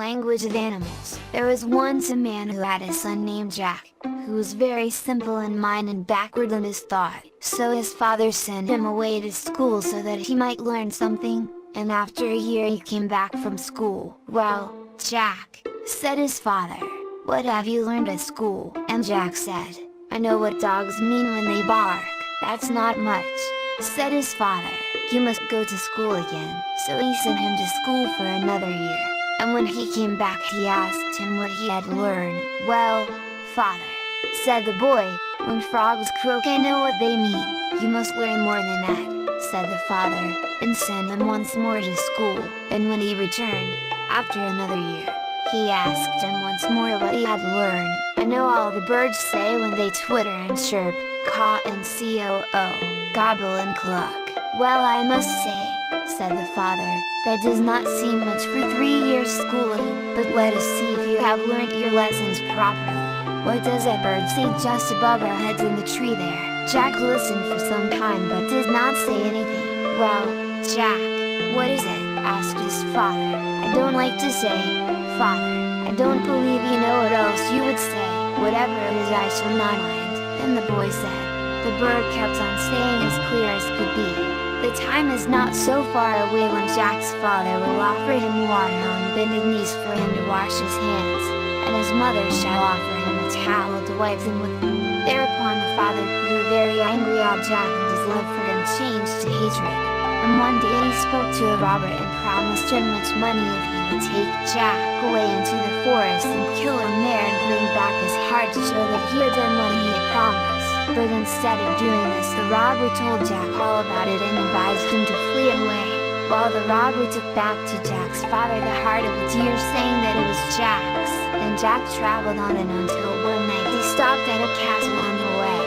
language of animals. There was once a man who had a son named Jack, who was very simple in mind and backward in his thought. So his father sent him away to school so that he might learn something, and after a year he came back from school. "Well, Jack," said his father, "what have you learned at school?" And Jack said, "I know what dogs mean when they bark." "That's not much," said his father, "you must go to school again." So he sent him to school for another year, and when he came back he asked him what he had learned. "Well, father," said the boy, "when frogs croak I know what they mean." "You must learn more than that," said the father, and sent him once more to school. And when he returned, after another year, he asked him once more what he had learned. "I know all the birds say when they twitter and chirp, caw and coo, gobble and cluck." "Well, I must say," said the father, "that does not seem much for 3 years schooling, but let us see if you have learnt your lessons properly. What does that bird say just above our heads in the tree there?" Jack listened for some time but did not say anything. "Well, Jack, what is it?" asked his father. "I don't like to say, father. I don't believe you know what else you would say." "Whatever it is I shall not mind," and the boy said. The bird kept on saying as clear as could be, "The time is not so far away when Jack's father will offer him water on bended knees for him to wash his hands, and his mother shall offer him a towel to wipe them with." Thereupon the father grew very angry at Jack, and his love for him changed to hatred. And one day he spoke to a robber and promised him much money if he would take Jack away into the forest and kill him there and bring back his heart to show that he had done what he had promised. But instead of doing this, the robber told Jack all about it and advised him to flee away, while the robber took back to Jack's father the heart of a deer, saying that it was Jack's. And Jack traveled on and until one night he stopped at a castle on the way,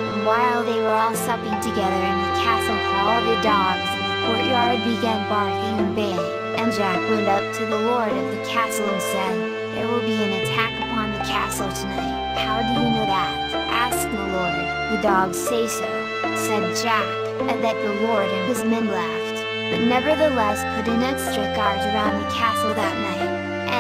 and while they were all supping together in the castle hall, the dogs in the courtyard began barking and baying, and Jack went up to the lord of the castle and said, "There will be an attack upon the castle tonight." "How do you know that?" asked the lord. "The dogs say so," said Jack, and that the lord and his men laughed, but nevertheless put an extra guard around the castle that night,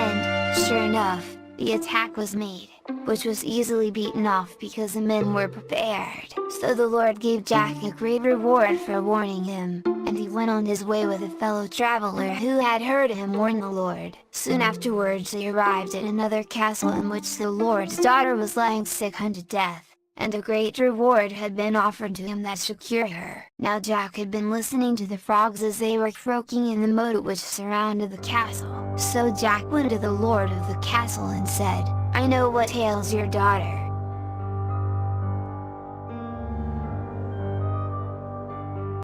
and, sure enough, the attack was made, which was easily beaten off because the men were prepared. So the Lord gave Jack a great reward for warning him, and he went on his way with a fellow traveler who had heard him warn the Lord. Soon afterwards they arrived at another castle in which the Lord's daughter was lying sick unto death, and a great reward had been offered to him that should cure her. Now Jack had been listening to the frogs as they were croaking in the moat which surrounded the castle. So Jack went to the lord of the castle and said, "I know what ails your daughter.